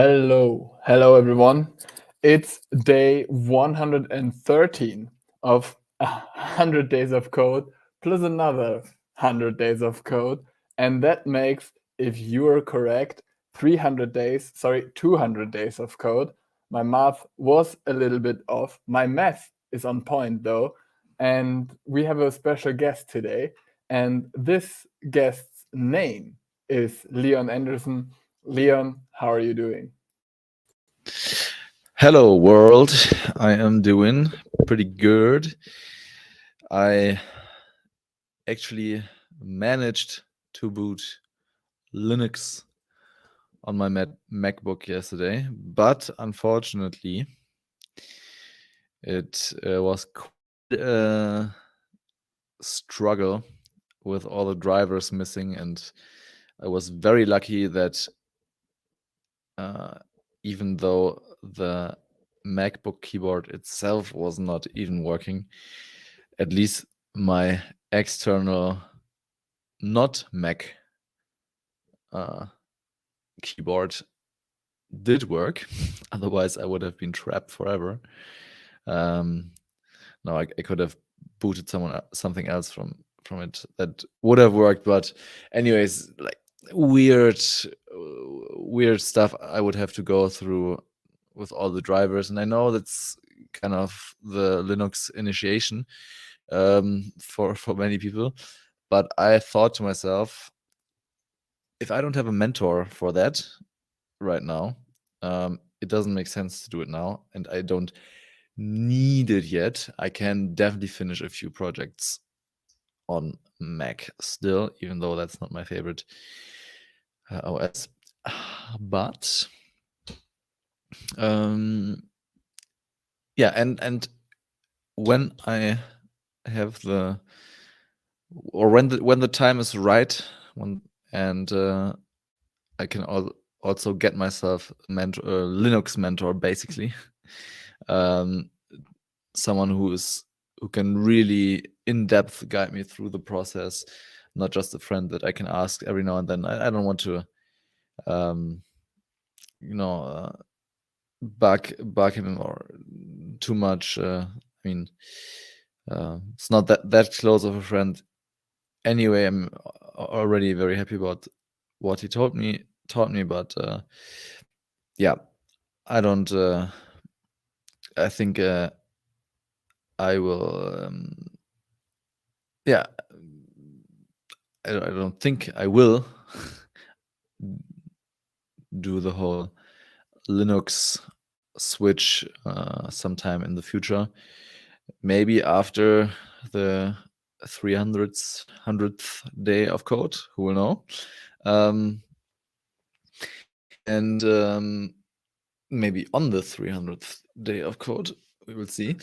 Hello everyone. It's day 113 of 100 days of code plus another 100 days of code. And that makes, if you are correct, 200 days of code. My math was a little bit off. My math is on point though. And we have a special guest today. And this guest's name is Leon Andersen. Leon, how are you doing? Hello world, I am doing pretty good. I actually managed to boot Linux on my MacBook yesterday, but unfortunately it was quite a struggle with all the drivers missing, and I was very lucky that even though the MacBook keyboard itself was not even working, at least my external not Mac keyboard did work. Otherwise, I would have been trapped forever. No, I could have booted something else from it that would have worked. But anyways, like weird stuff I would have to go through with all the drivers, and I know that's kind of the Linux initiation for many people. But I thought to myself, if I don't have a mentor for that right now, it doesn't make sense to do it now, and I don't need it yet. I can definitely finish a few projects on Mac still, even though that's not my favorite OS. But yeah, and when I have when the time is right, and I can also get myself a Linux mentor, basically. Someone who can really in depth guide me through the process, not just a friend that I can ask every now and then. I don't want to, bug him or too much. I mean, it's not that close of a friend. Anyway, I'm already very happy about what he taught me, but yeah, I don't. I think I will. Yeah, I don't think I will do the whole Linux switch sometime in the future. Maybe after the 100th day of code, who will know? And maybe on the 300th day of code, we will see.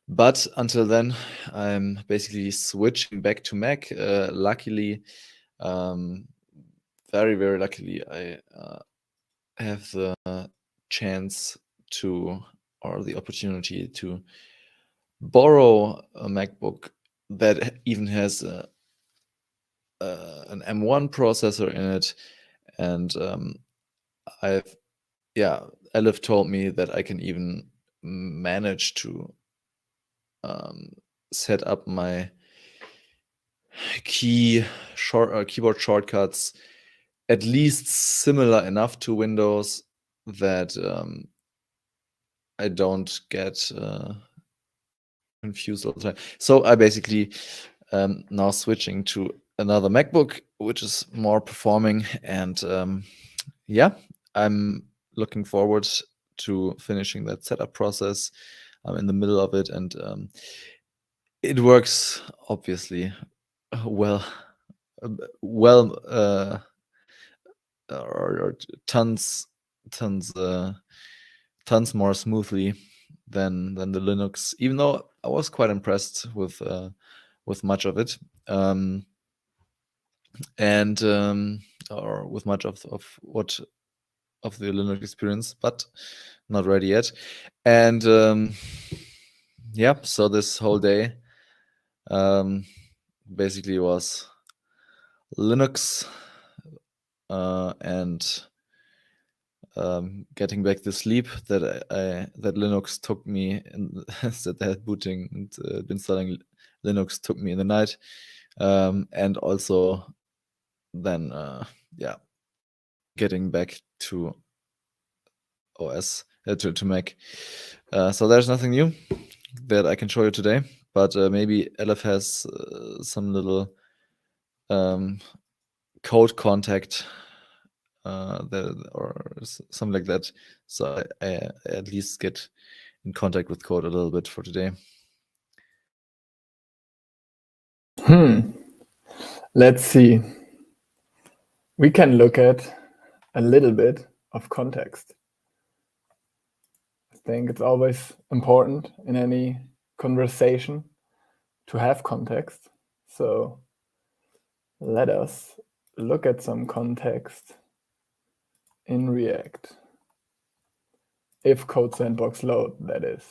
But until then, I'm basically switching back to Mac. Luckily, very, very luckily, I have the chance or the opportunity to borrow a MacBook that even has an M1 processor in it, and Elif told me that I can even manage to set up my keyboard shortcuts at least similar enough to Windows that I don't get confused all the time. So I basically now switching to another MacBook, which is more performing, and yeah, I'm looking forward to finishing that setup process. I'm in the middle of it, and it works obviously well, or tons more smoothly than the Linux. Even though I was quite impressed with much of it, and or with much of what of the Linux experience, but not ready yet. And yeah, so this whole day basically was Linux and getting back the sleep that that Linux took me and that booting and installing Linux took me in the night, and also then getting back to OS to Mac. So there's nothing new that I can show you today, but maybe Elif has some little code contact or something like that. So I at least get in contact with code a little bit for today. Let's see. We can look at a little bit of context. I think it's always important in any conversation to have context. So let us look at some context in React. If code sandbox load, that is.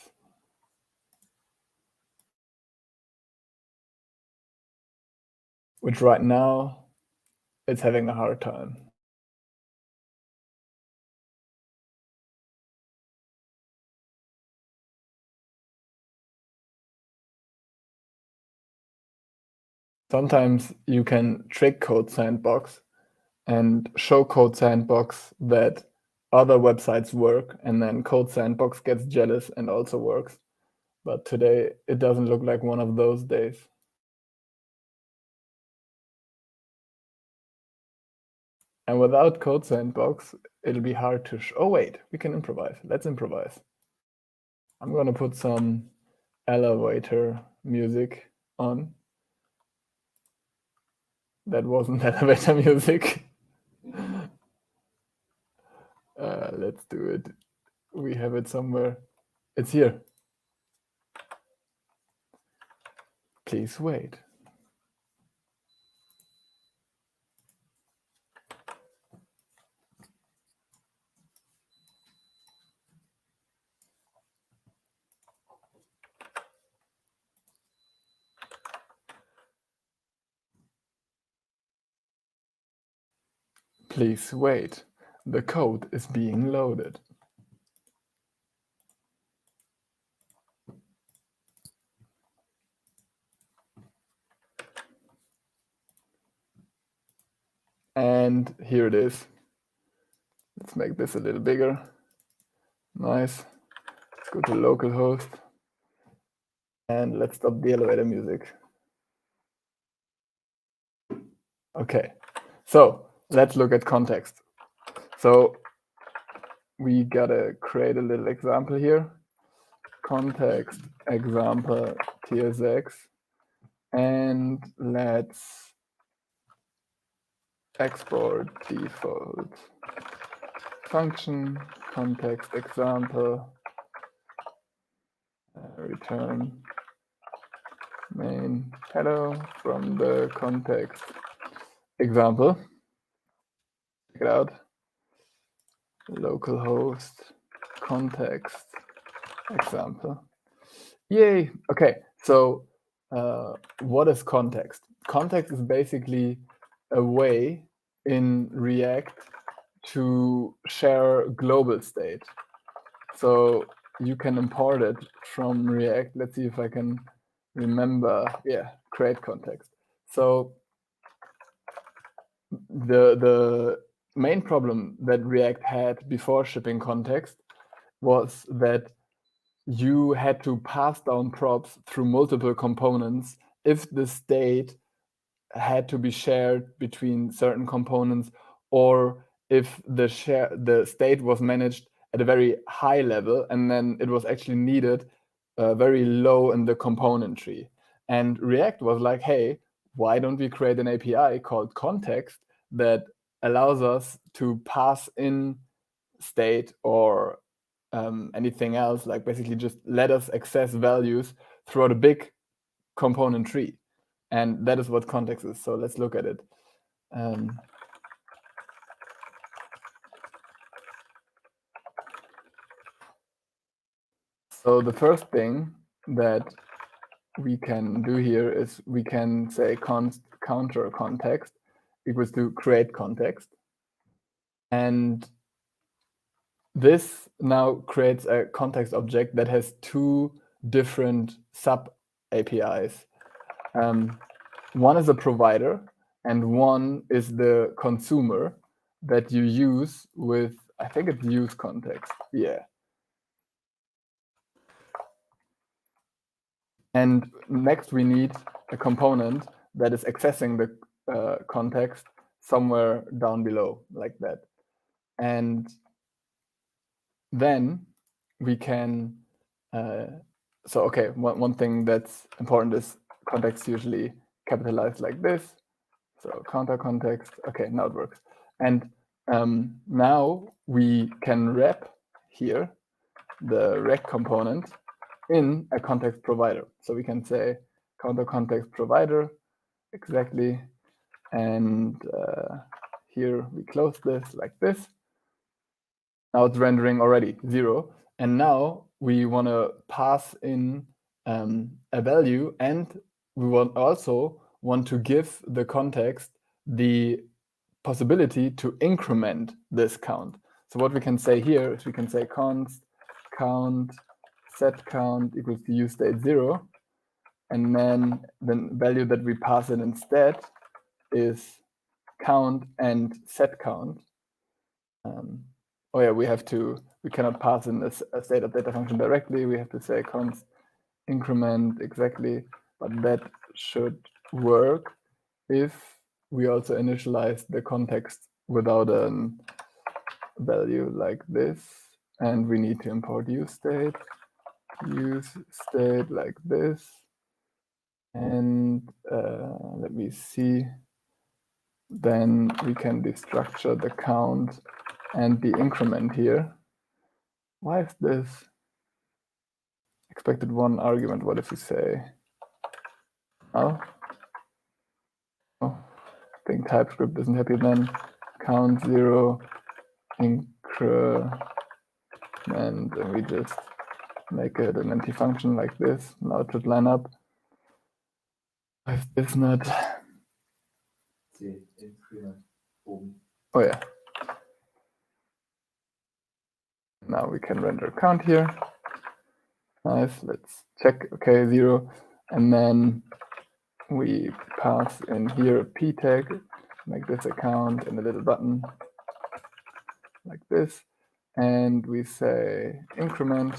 Which right now, it's having a hard time. Sometimes you can trick code sandbox and show code sandbox that other websites work, and then code sandbox gets jealous and also works. But today it doesn't look like one of those days. And without code sandbox, it'll be hard to oh wait, we can improvise. Let's improvise. I'm gonna put some elevator music on. That wasn't elevator music. Let's do it. We have it somewhere. It's here. Please wait. Please wait. The code is being loaded. And here it is. Let's make this a little bigger. Nice. Let's go to localhost. And let's stop the elevator music. Okay, so let's look at context. So we gotta create a little example here. Context example tsx. And let's export default function context example return main hello from the context example. Check it out. Localhost context example. Yay. Okay, so what is context? Context is basically a way in React to share global state. So you can import it from React. Let's see if I can remember. Yeah, create context. So the main problem that React had before shipping context was that you had to pass down props through multiple components if the state had to be shared between certain components, or if the state was managed at a very high level and then it was actually needed very low in the component tree. And React was like, hey, why don't we create an API called context that allows us to pass in state or anything else, like basically just let us access values throughout a big component tree. And that is what context is. So let's look at it. So the first thing that we can do here is we can say counter context equals to create context. And this now creates a context object that has two different sub APIs. One is a provider and one is the consumer that you use with, I think it's use context. Yeah. And next we need a component that is accessing the context somewhere down below, like that. And then we can, so okay, one thing that's important is context usually capitalized like this. So counter context, okay, now it works. And now we can wrap here the rec component in a context provider. So we can say counter context provider exactly. And here we close this like this. Now it's rendering already 0. And now we want to pass in a value, and we also want to give the context the possibility to increment this count. So what we can say here is we can say const count set count equals to use state 0. And then the value that we pass in instead is count and set count. Oh yeah, we cannot pass in a state of data function directly. We have to say const increment exactly, but that should work if we also initialize the context without a value like this. And we need to import use state like this. And let me see. Then we can destructure the count and the increment here. Why is this expected one argument? What if we say null? Oh, I think TypeScript isn't happy then. Count 0 increment, and we just make it an empty function like this. Now it should line up. Why is this not? Oh yeah. Now we can render count here. Nice, let's check, okay, 0. And then we pass in here a p tag, make this a count and a little button like this. And we say increment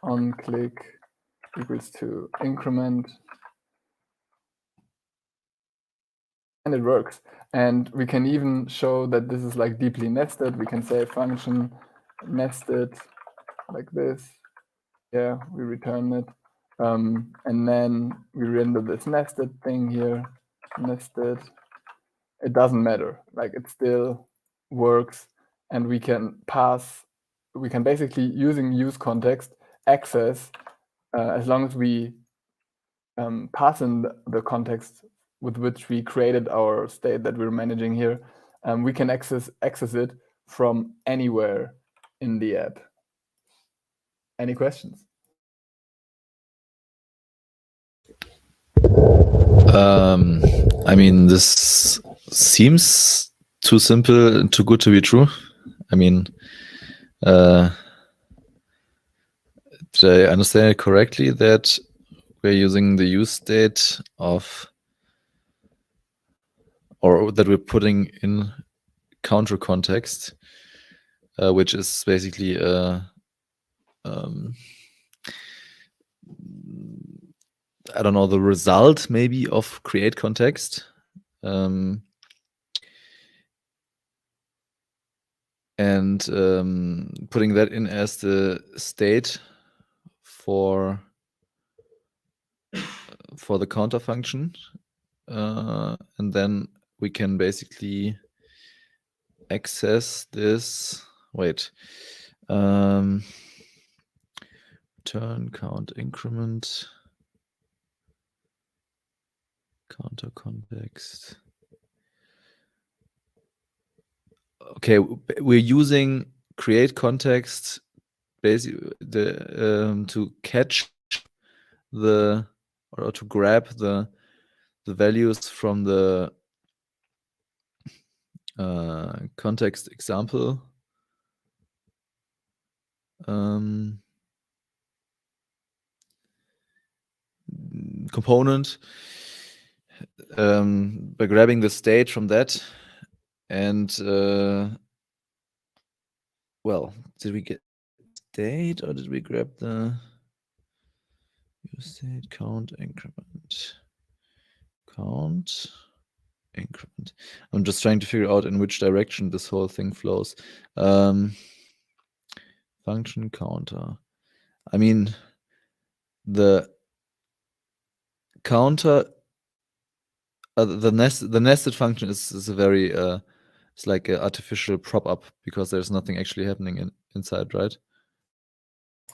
on click equals to increment. And it works. And we can even show that this is like deeply nested. We can say function nested like this. Yeah, we return it. And then we render this nested thing here, nested. It doesn't matter, like it still works. And we can basically, using use context, access, as long as we pass in the context with which we created our state that we're managing here, we can access it from anywhere in the app. Any questions? I mean, this seems too simple and too good to be true. I mean, did I understand it correctly that we're using the use state of, or that we're putting in counter context, which is basically I don't know, the result maybe of create context. And putting that in as the state for the counter function. And then we can basically access this, return count increment counter context. Okay, we're using create context basically to catch or to grab the values from the context example component by grabbing the state from that, and well, did we get state or did we grab the use state count increment? I'm just trying to figure out in which direction this whole thing flows. Function counter. I mean, the counter, the nested function is a very it's like an artificial prop up because there's nothing actually happening inside, right?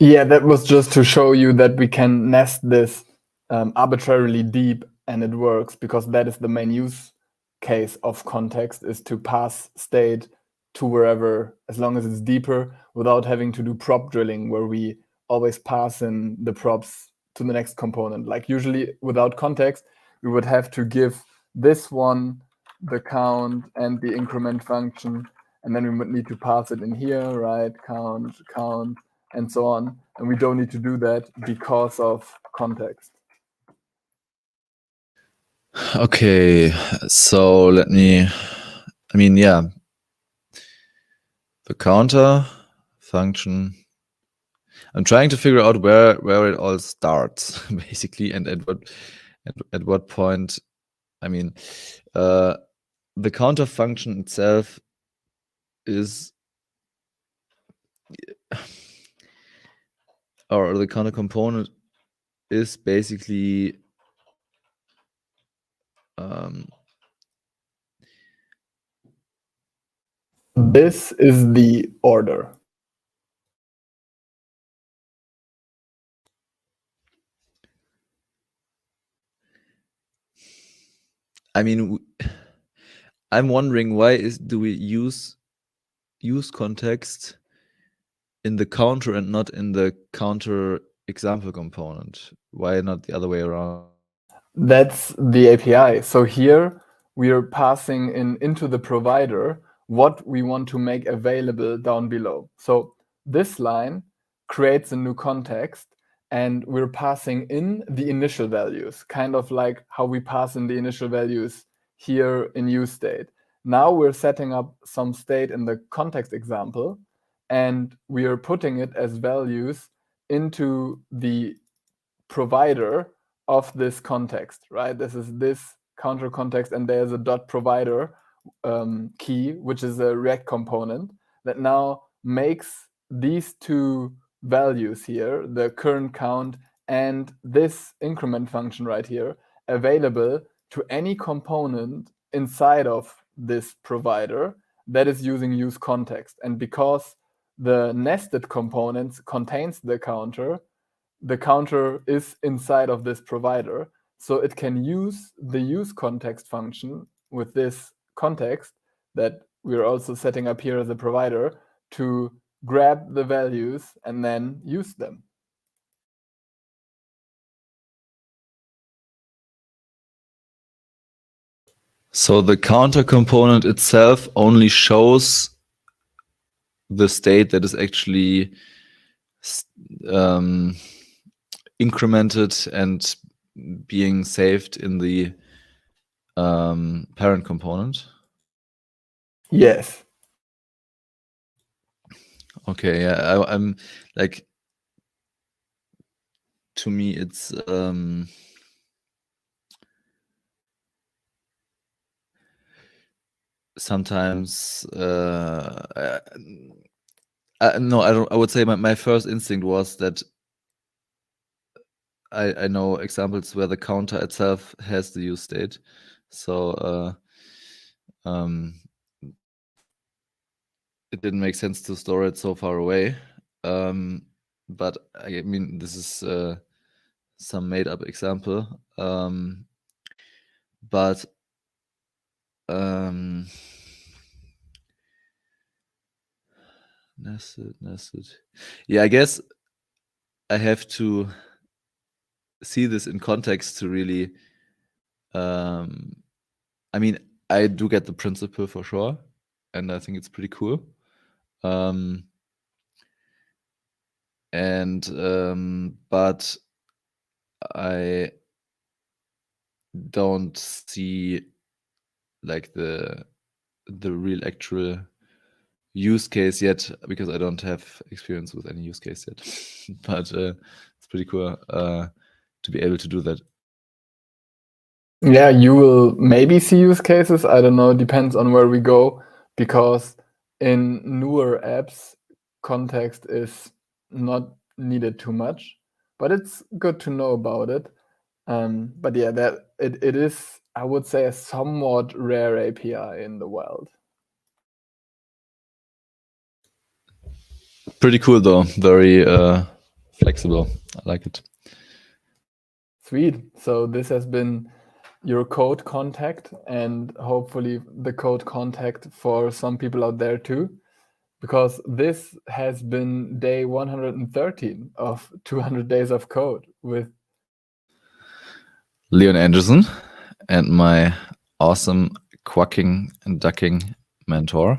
Yeah, that was just to show you that we can nest this arbitrarily deep, and it works because that is the main use case of context, is to pass state to wherever, as long as it's deeper, without having to do prop drilling where we always pass in the props to the next component. Like usually without context, we would have to give this one the count and the increment function, and then we would need to pass it in here, right? Count, and so on. And we don't need to do that because of context. Okay, so let me, I mean, yeah, the counter function. I'm trying to figure out where it all starts, basically, and at what point. I mean, the counter function itself is, or the counter component is basically this is the order. I mean, I'm wondering why do we use context in the counter and not in the counter example component? Why not the other way around? That's the API. So here we are passing into the provider what we want to make available down below. So this line creates a new context, and we're passing in the initial values, kind of like how we pass in the initial values here in use state. Now we're setting up some state in the context example, and we are putting it as values into the provider of this context, right? This is this counter context, and there's a dot provider key, which is a React component that now makes these two values here, the current count and this increment function right here, available to any component inside of this provider that is using use context. And because the nested components contains the counter is inside of this provider, so it can use the use context function with this context that we're also setting up here as a provider to grab the values and then use them. So the counter component itself only shows the state that is actually incremented and being saved in the parent component. Yes. Okay, yeah, I'm like, to me it's sometimes no, I don't. I would say my first instinct was that I know examples where the counter itself has the use state, so it didn't make sense to store it so far away. But I mean, this is some made up example. But nested. Yeah, I guess I have to see this in context to really. I mean, I do get the principle for sure, and I think it's pretty cool. and but I don't see like the real actual use case yet, because I don't have experience with any use case yet. But it's pretty cool to be able to do that. Yeah, you will maybe see use cases. I don't know, depends on where we go, because in newer apps, context is not needed too much, but it's good to know about it. But yeah, that it is, I would say, a somewhat rare API in the world. Pretty cool though, very flexible. I like it. Sweet. So this has been your code contact, and hopefully the code contact for some people out there too, because this has been day 113 of 200 days of code with Leon Andersen and my awesome quacking and ducking mentor,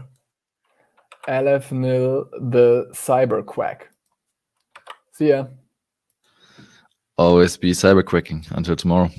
Aleph Nil, the cyber quack. See ya. Always be cyber quacking. Until tomorrow.